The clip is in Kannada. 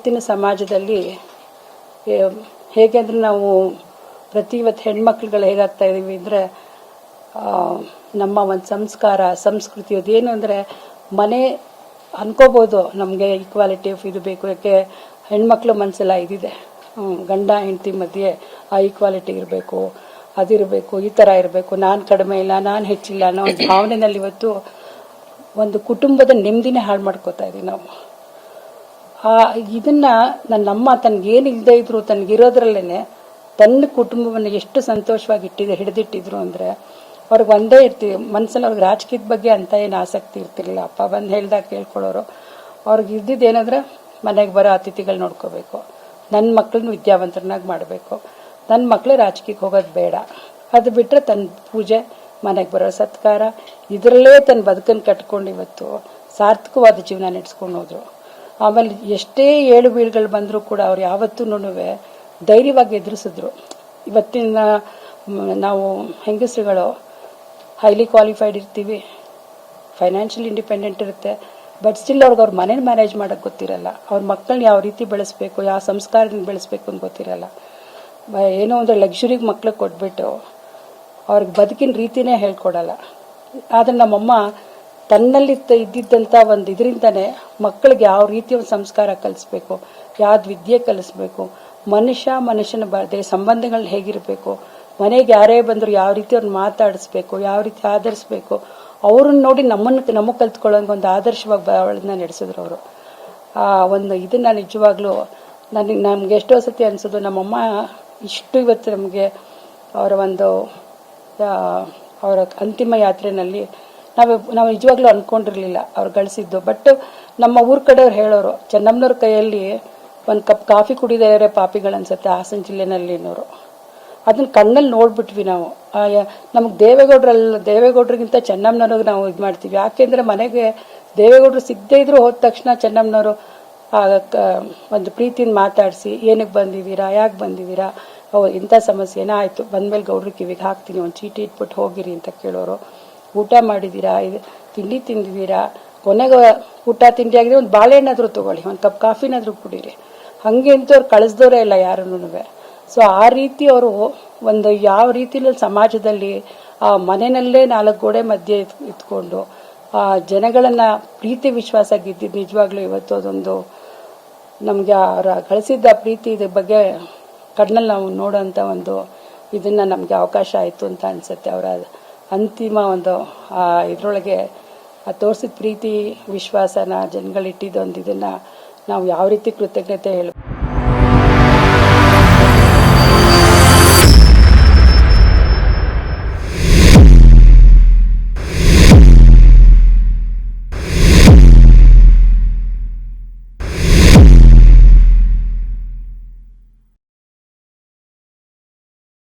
ಇವತ್ತಿನ ಸಮಾಜದಲ್ಲಿ ಹೇಗೆ ಅಂದರೆ ನಾವು ಇವತ್ತು ಹೆಣ್ಮಕ್ಳುಗಳು ಹೇಗಾಗ್ತಾ ಇದ್ದೀವಿ ಅಂದರೆ ನಮ್ಮ ಒಂದು ಸಂಸ್ಕಾರ ಸಂಸ್ಕೃತಿ ಅದೇನು ಅಂದರೆ ಮನೆ ಅನ್ಕೋಬೋದು ನಮಗೆ ಈಕ್ವಾಲಿಟಿ ಆಫ್ ಇದು ಬೇಕು. ಯಾಕೆ ಹೆಣ್ಮಕ್ಳು ಮನಸ್ಸೆಲ್ಲ ಇದಿದೆ, ಗಂಡ ಹೆಂಡತಿ ಮಧ್ಯೆ ಆ ಈಕ್ವಾಲಿಟಿ ಇರಬೇಕು, ಅದಿರಬೇಕು, ಈ ಥರ ಇರಬೇಕು, ನಾನು ಕಡಿಮೆ ಇಲ್ಲ ನಾನು ಹೆಚ್ಚಿಲ್ಲ ಅನ್ನೋ ಒಂದು ಭಾವನೆಯಲ್ಲಿ ಇವತ್ತು ಒಂದು ಕುಟುಂಬದ ನೆಮ್ಮದಿನೇ ಹಾಳು ಮಾಡ್ಕೋತಾ ಇದೀವಿ ನಾವು. ಇದನ್ನ ನನ್ನಮ್ಮ ತನಗೇನು ಇಲ್ಲದೆ ಇದ್ರು ತನಗಿರೋದ್ರಲ್ಲೇನೆ ತನ್ನ ಕುಟುಂಬವನ್ನು ಎಷ್ಟು ಸಂತೋಷವಾಗಿ ಹಿಡಿದಿಟ್ಟಿದ್ರು ಅಂದರೆ ಅವ್ರಿಗೆ ಒಂದೇ ಇರ್ತೀವಿ ಮನಸ್ಸಲ್ಲಿ. ಅವ್ರಿಗೆ ರಾಜಕೀಯದ ಬಗ್ಗೆ ಅಂತ ಏನು ಆಸಕ್ತಿ ಇರ್ತಿರ್ಲಿಲ್ಲ. ಅಪ್ಪ ಬಂದು ಹೇಳ್ದಾಗ ಕೇಳ್ಕೊಳ್ಳೋರು. ಅವ್ರಿಗೆ ಇದ್ದಿದ್ದೇನೆಂದ್ರೆ ಮನೆಗೆ ಬರೋ ಅತಿಥಿಗಳು ನೋಡ್ಕೋಬೇಕು, ನನ್ನ ಮಕ್ಕಳನ್ನ ವಿದ್ಯಾವಂತರನ್ನಾಗಿ ಮಾಡಬೇಕು, ನನ್ನ ಮಕ್ಕಳು ರಾಜಕೀಯಕ್ಕೆ ಹೋಗೋದು ಬೇಡ, ಅದು ಬಿಟ್ಟರೆ ತನ್ನ ಪೂಜೆ ಮನೆಗೆ ಬರೋ ಸತ್ಕಾರ ಇದರಲ್ಲೇ ತನ್ನ ಬದುಕನ್ನು ಕಟ್ಕೊಂಡು ಇವತ್ತು ಸಾರ್ಥಕವಾದ ಜೀವನ ನಡೆಸ್ಕೊಂಡು ಹೋದ್ರು. ಆಮೇಲೆ ಎಷ್ಟೇ ಏಳು ಬೀಳುಗಳು ಬಂದರೂ ಕೂಡ ಅವ್ರು ಯಾವತ್ತೂ ಧೈರ್ಯವಾಗಿ ಎದುರಿಸಿದ್ರು. ಇವತ್ತಿನ ನಾವು ಹೆಂಗಸರುಗಳು ಹೈಲಿ ಕ್ವಾಲಿಫೈಡ್ ಇರ್ತೀವಿ, ಫೈನಾನ್ಷಿಯಲ್ ಇಂಡಿಪೆಂಡೆಂಟ್ ಇರುತ್ತೆ, ಬಟ್ ಸ್ಟಿಲ್ ಅವ್ರ ಮನೇಲಿ ಮ್ಯಾನೇಜ್ ಮಾಡೋಕ್ಕೆ ಗೊತ್ತಿರಲ್ಲ. ಅವ್ರ ಮಕ್ಕಳನ್ನ ಯಾವ ರೀತಿ ಬೆಳೆಸ್ಬೇಕು, ಯಾವ ಸಂಸ್ಕಾರದಿಂದ ಬೆಳೆಸ್ಬೇಕು ಅಂತ ಗೊತ್ತಿರಲ್ಲ. ಏನೋ ಒಂದು ಲಕ್ಸುರಿಗೆ ಮಕ್ಳಿಗೆ ಕೊಟ್ಬಿಟ್ಟು ಅವ್ರಿಗೆ ಬದುಕಿನ ರೀತಿನೇ ಹೇಳ್ಕೊಡಲ್ಲ. ಆದರೆ ನಮ್ಮಮ್ಮ ತನ್ನಲ್ಲಿ ಇದ್ದಿದ್ದಂಥ ಒಂದು ಇದರಿಂದನೇ ಮಕ್ಕಳಿಗೆ ಯಾವ ರೀತಿ ಒಂದು ಸಂಸ್ಕಾರ ಕಲಿಸ್ಬೇಕು, ಯಾವ್ದು ವಿದ್ಯೆ ಕಲಿಸ್ಬೇಕು, ಮನುಷ್ಯನ ಸಂಬಂಧಗಳನ್ನ ಹೇಗಿರಬೇಕು, ಮನೆಗೆ ಯಾರೇ ಬಂದರೂ ಯಾವ ರೀತಿ ಅವ್ರನ್ನ ಮಾತಾಡಿಸ್ಬೇಕು, ಯಾವ ರೀತಿ ಆಧರಿಸ್ಬೇಕು, ಅವ್ರನ್ನ ನೋಡಿ ನಮಗೆ ಕಲ್ತ್ಕೊಳ್ಳೋಂಗೆ ಒಂದು ಆದರ್ಶವಾಗಿ ಬಾಳನ್ನ ನಡೆಸಿದ್ರು ಅವರು. ಒಂದು ಇದನ್ನ ನಿಜವಾಗ್ಲೂ ನಮ್ಗೆ ಎಷ್ಟೋ ಸತಿ ಅನ್ಸೋದು, ನಮ್ಮಮ್ಮ ಇಷ್ಟು ಇವತ್ತು ನಮಗೆ ಅವರ ಅಂತಿಮ ಯಾತ್ರೆಯಲ್ಲಿ ನಾವು ನಿಜವಾಗ್ಲೂ ಅನ್ಕೊಂಡಿರ್ಲಿಲ್ಲ ಅವ್ರು ಗಳಿಸಿದ್ದು. ಬಟ್ ನಮ್ಮ ಊರ್ ಕಡೆಯವ್ರು ಹೇಳೋರು, ಚೆನ್ನಮ್ಮನವ್ರ ಕೈಯಲ್ಲಿ ಒಂದು ಕಪ್ ಕಾಫಿ ಕುಡಿದರೆ ಪಾಪಿಗಳನ್ಸುತ್ತೆ ಹಾಸನ ಜಿಲ್ಲೆನಲ್ಲಿನವರು. ಅದನ್ನ ಕಣ್ಣಲ್ಲಿ ನೋಡ್ಬಿಟ್ವಿ ನಾವು. ನಮಗೆ ದೇವೇಗೌಡರಿಗಿಂತ ಚೆನ್ನಮ್ಮನವ್ರಿಗೆ ನಾವು ಇದು ಮಾಡ್ತೀವಿ. ಯಾಕೆಂದ್ರೆ ಮನೆಗೆ ದೇವೇಗೌಡರು ಸಿಗದೇ ಇದ್ರು ಹೋದ ತಕ್ಷಣ ಚೆನ್ನಮ್ಮನವರು ಒಂದು ಪ್ರೀತಿಯಿಂದ ಮಾತಾಡಿಸಿ, ಏನಕ್ಕೆ ಬಂದಿದ್ದೀರಾ, ಯಾಕೆ ಬಂದಿದ್ದೀರಾ, ಇಂಥ ಸಮಸ್ಯೆನ ಆಯ್ತು ಬಂದ್ಮೇಲೆ ಗೌಡ್ರ ಕಿವಿಗೆ ಹಾಕ್ತೀನಿ, ಒಂದು ಚೀಟಿ ಇಟ್ಬಿಟ್ಟು ಹೋಗಿರಿ ಅಂತ ಕೇಳೋರು. ಊಟ ಮಾಡಿದ್ದೀರಾ, ತಿಂಡಿ ತಿಂದಿದ್ದೀರಾ, ಕೊನೆಗೆ ಊಟ ತಿಂಡಿ ಆಗಿದೆ ಒಂದು ಬಾಳೆಹಣ್ಣಾದ್ರೂ ತಗೊಳ್ಳಿ, ಒಂದು ಕಪ್ ಕಾಫಿನಾದ್ರೂ ಕುಡೀರಿ, ಹಂಗೆ ಅಂತೂ ಅವ್ರು ಕಳಿಸ್ದವ್ರೇ ಇಲ್ಲ ಯಾರನ್ನೂ. ಸೊ ಆ ರೀತಿ ಅವರು ಒಂದು ಯಾವ ರೀತಿಯಲ್ಲಿ ಸಮಾಜದಲ್ಲಿ ಆ ಮನೆಯಲ್ಲೇ 4 ಗೋಡೆ ಮಧ್ಯೆ ಇತ್ಕೊಂಡು ಆ ಜನಗಳನ್ನ ಪ್ರೀತಿ ವಿಶ್ವಾಸ ಗೆದ್ದಿದ್ದು ನಿಜವಾಗ್ಲೂ ಇವತ್ತು ಅದೊಂದು ನಮ್ಗೆ ಅವರ ಗಳಿಸಿದ್ದ ಪ್ರೀತಿ ಇದ್ರ ಬಗ್ಗೆ ಕಣ್ಣಲ್ಲಿ ನಾವು ನೋಡೋಂಥ ಒಂದು ಇದನ್ನ ನಮ್ಗೆ ಅವಕಾಶ ಆಯ್ತು ಅಂತ ಅನ್ಸುತ್ತೆ. ಅವರ ಅಂತಿಮ ಒಂದು ಇದ್ರೊಳಗೆ ತೋರಿಸಿದ ಪ್ರೀತಿ ವಿಶ್ವಾಸನ ಜನಗಳಿಟ್ಟಿದ್ದೊಂದು ಇದನ್ನ ನಾವು ಯಾವ ರೀತಿ ಕೃತಜ್ಞತೆ ಹೇಳ